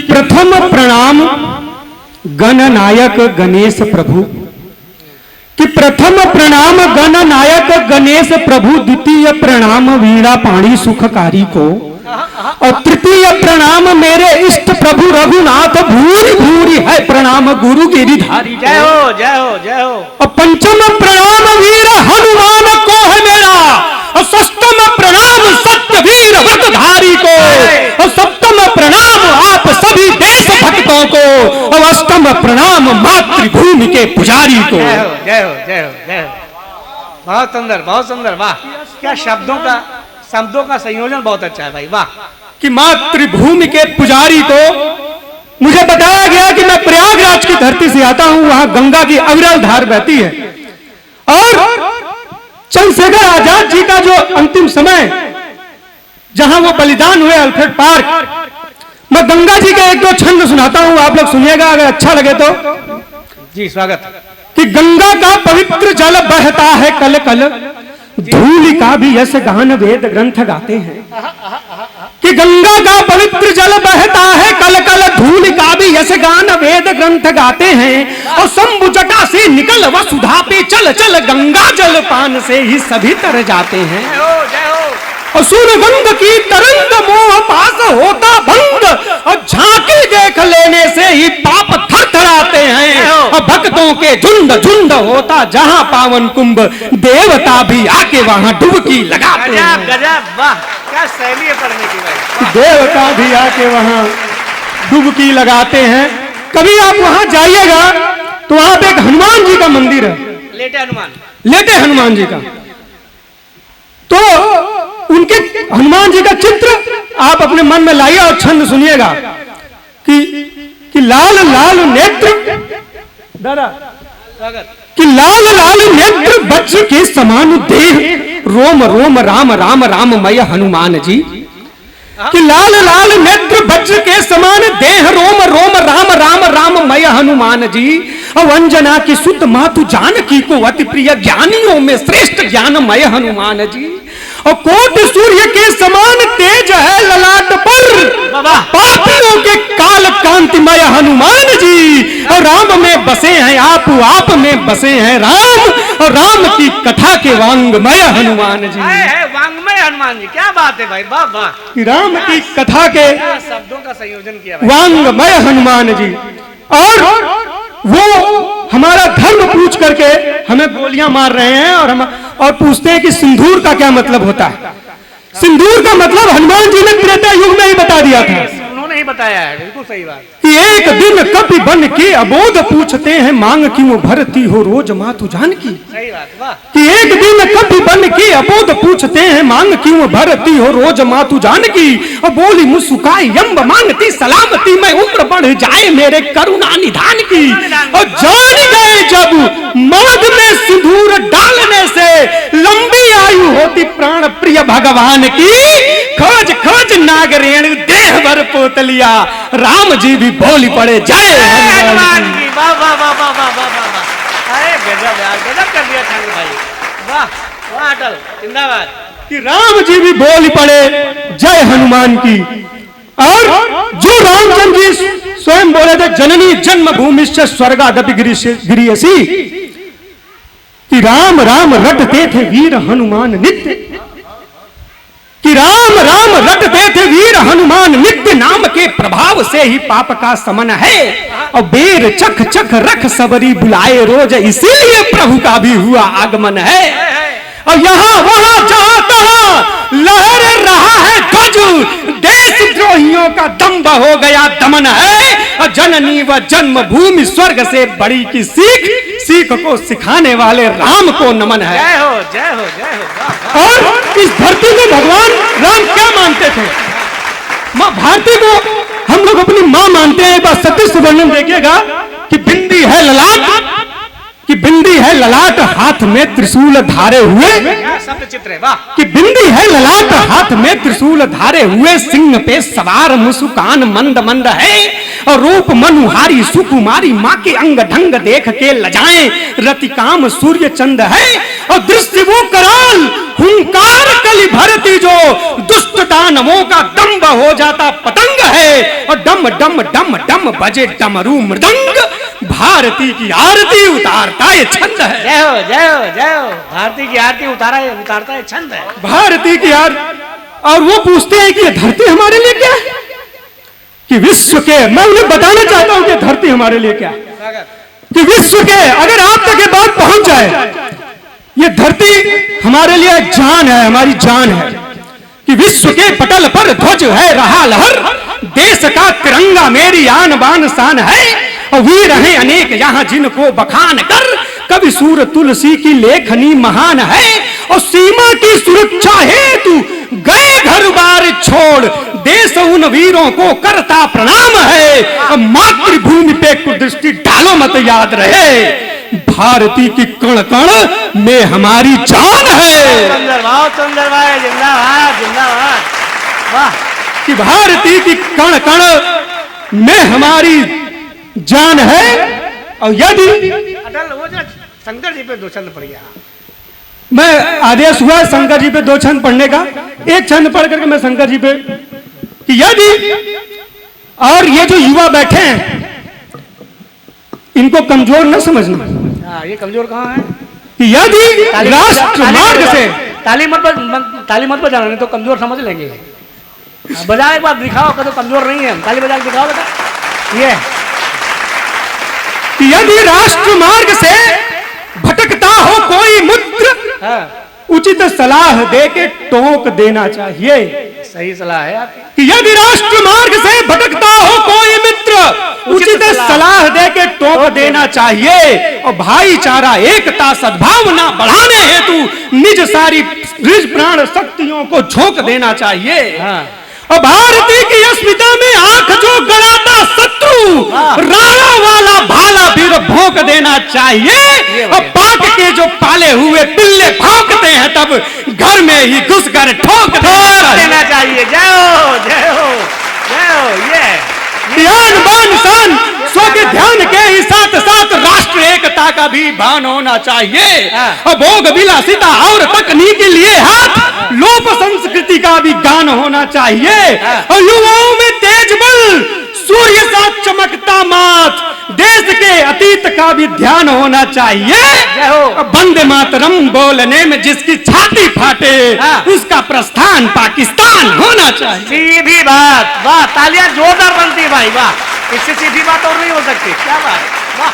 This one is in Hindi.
प्रथम प्रणाम गणनायक गणेश प्रभु, कि प्रथम प्रणाम गणनायक गणेश प्रभु, द्वितीय प्रणाम वीणा पाणी सुखकारी को, और तृतीय प्रणाम मेरे इष्ट प्रभु रघुनाथ, भूरी भूरी है प्रणाम गुरु गिरिधारी। जय हो जय हो जय हो। और पंचम प्रणाम वीर हनुमान को है मेरा, और षष्टम प्रणाम सत्य वीर व्रतधारी को, और सप्तम प्रणाम आप सभी देश भक्तों को, और अष्टम प्रणाम मातृभूमि के पुजारी को। जय हो जय हो जय हो जय हो। बहुत सुंदर, वाह क्या शब्दों का संयोजन बहुत अच्छा है भाई, वाह। कि मातृभूमि के पुजारी को मुझे बताया गया कि मैं प्रयागराज की धरती से आता हूं, वहां गंगा की अविरल धार बहती है, और चंद्रशेखर आजाद जी का जो अंतिम समय जहां वो बलिदान हुए अल्फ्रेड पार्क, मैं गंगा जी के एक दो छंद सुनाता हूं, आप लोग सुनिएगा अगर अच्छा लगे तो। जी स्वागत। कि गंगा का पवित्र जल बहता है कल कल, धूलि का भी यश गान वेद ग्रंथ गाते हैं। कि गंगा का पवित्र जल बहता है कल कल, धूलि का भी यश गान वेद ग्रंथ गाते हैं। और शंभु जटा से निकल वसुधा पे चल चल, गंगा जल पान से ही सभी तर जाते हैं। जय हो जय हो। और सूर्यगंग की तरंग मोह पास होता भंग, और झांकी देख लेने से ही पाप थरथराते हैं। और भक्तों के झुंड झुंड होता जहां पावन कुंभ, देवता भी आके वहां डुबकी लगाते हैं। गजब, वाह क्या शैली है पढ़ने की भाई। देवता भी आके वहां डुबकी लगाते हैं। कभी आप वहां जाइएगा तो वहां पे एक हनुमान जी का मंदिर है, लेटे हनुमान जी का। तो उनके हनुमान जी का चित्र आप अपने मन में लाइए और छंद सुनिएगा। कि लाल लाल नेत्र, दादा कि लाल लाल नेत्र वज्र के समान देह, रोम रोम राम राम राममय हनुमान जी। कि लाल लाल नेत्र वज्र के समान देह, रोम रोम राम राम राममय हनुमान जी। और अंजना की सुत मातु जानकी को, अति प्रिय ज्ञानियों में श्रेष्ठ ज्ञानमय हनुमान जी। और कोटि सूर्य के समान तेज है ललाट पर, पापियों के काल कांतिमय हनुमान जी। और राम में बसे हैं आप में बसे हैं राम, और राम की कथा के वांगमय हनुमान जी। वांगमय हनुमान जी, क्या बात है भाई, वाह वाह। राम की कथा के शब्दों का संयोजन किया वांगमय हनुमान जी। और वो हमारा धर्म पूछ करके हमें गोलियां मार रहे हैं, और पूछते हैं कि सिंदूर का क्या मतलब होता है। सिंदूर का मतलब हनुमान जी ने त्रेता युग में ही बता दिया था, उन्होंने ही बताया है, बिल्कुल सही बात। कि एक दिन कपि बन के अबोध पूछते हैं, मांग क्यों भरती हो रोज मातु जानकी। सही बात, वाह। कि एक दिन कपि बन के अबोध पूछते हैं, मांग क्यों भरती हो रोज मातु जानकी। और बोली मुस्काई यम्ब मांगती सलामती, मैं उम्र बढ़ जाए मेरे करुणा निधान की। और जान गए जब मांग में सिंदूर डालने से, लंबी आयु होती प्राण प्रिय भगवान की। खोज खोज नागरेण देह भर पोतलिया, राम जी भी बोली पड़े जय हनुमान जी। वाह वाह वाह वाह वाह वाह वाह। अरे गजब यार, गजब कर दिया खान भाई, वाह वाह अटल, जिंदाबाद। कि राम जी भी बोली पड़े जय हनुमान की। और जो रामचंद्र जी स्वयं बोले थे, जननी जन्मभूमि से स्वर्गादपि गिरियसी। कि राम राम रटते थे वीर हनुमान नित्य। कि राम राम रटते थे वीर हनुमान नित्य, नाम के प्रभाव से ही पाप का समन है। और बेर चख चख रख सबरी बुलाए रोज, इसीलिए प्रभु का भी हुआ आगमन है। और यहाँ वहां जहां तहां लहर रहा है ध्वज, देशद्रोहियों का दम्भ हो गया दमन है। और जननी व जन्मभूमि स्वर्ग से बड़ी की सीख, सीख को सिखाने वाले राम को नमन है। जय हो जय हो जय हो। और इस धरती में भगवान राम क्या मानते थे? माँ भारती को हम लोग अपनी माँ मानते हैं। बस सत्य सुवर्णन देखिएगा कि बिंदी है ललाट, कि बिंदी है ललाट हाथ में त्रिशूल धारे हुए। शब्द चित्र है, वाह। कि बिंदी है ललाट हाथ में त्रिशूल धारे हुए, सिंह पे सवार मुस्कान मंद मंद है। और रूप मनुहारी सुकुमारी माँ के अंग ढंग देख के लजाएं, रति काम सूर्य चंद है और दृष्टि वो कराल, हुंकार कली भरती जो दुष्ट दानवों का दंभ हो जाता पतंग है, और डम डम डम डम बजे डमरू मृदंग, भारती की आरती उतारता है छंद है। जय हो जय हो जय हो, भारती की आरती उतारता है छंद है। भारती की आरती। और वो पूछते हैं कि ये धरती हमारे लिए क्या है, कि विश्व के, मैं उन्हें बताना चाहता हूं कि धरती हमारे लिए क्या है, कि विश्व के, अगर आप तक ये बात पहुंच जाए, ये धरती हमारे लिए जान है, हमारी जान है, कि विश्व के पटल पर ध्वज है रहा लहर, देश का तिरंगा मेरी आन बान शान है, और वीर हैं अनेक यहाँ जिनको बखान कर, कवि सूर तुलसी की लेखनी महान है, और सीमा की सुरक्षा हेतु गए घर बार छोड़, देश उन वीरों को करता प्रणाम है, और मातृभूमि पे कुदृष्टि डालो मत याद रहे, भारती की कण कण में हमारी जान है। सुंदर भाई, जिंदाबाद जिंदाबाद, वाह। कि भारती की कण कण में हमारी जान है, और यदि अटल वो जो शंकर जी पे दो छंद पड़ गया, मैं आदेश हुआ शंकर जी पे 2 छंद पढ़ने का, एक छंद पढ़ करके मैं शंकर जी पे, कि यदि, और ये जो युवा बैठे हैं इनको कमजोर न समझना। ये कमजोर कहाँ है? कि यदि राष्ट्र मार्ग से ताली मत बजाना, नहीं तो कमजोर समझ लेंगे। बजा एक बार दिखाओ, कभी कमजोर नहीं है, ताली बजा के दिखाओ बेटा। ये कि यदि राष्ट्र मार्ग से भटकता हो कोई मित्र, उचित सलाह दे के टोक देना चाहिए। सही सलाह है आपकी। कि यदि राष्ट्र मार्ग से भटकता हो कोई मित्र, उचित सलाह दे के टोक देना चाहिए, और भाईचारा एकता सद्भावना बढ़ाने हेतु निज सारी निज प्राण शक्तियों को झोंक देना चाहिए। और भारती की अस्मिता में आंख जो गड़ाता शत्रु, राणा वाला भाला फिर भोंक देना चाहिए, और पाक के जो पाले हुए पिल्ले भौंकते हैं तब घर में ही घुसकर ठोक देना चाहिए। जय हो जय हो जय हो। ये ध्यान बान शान सो के ध्यान के ही साथ साथ राष्ट्र एकता का भी भान होना चाहिए, और भोग विलासिता और तकनीक के लिए हाथ लोप संस्कृति का भी गान होना चाहिए, और युवाओं में तेज बल सूर्य सा चमकता माथ, देश के अतीत का भी ध्यान होना चाहिए। वंदे मातरम बोलने में जिसकी छाती फाटे, उसका प्रस्थान पाकिस्तान होना चाहिए। सीधी बात, वाह, तालियां जोरदार बनती है भाई, वाह, इससे सीधी बात और नहीं हो सकती। क्या बात, वाह।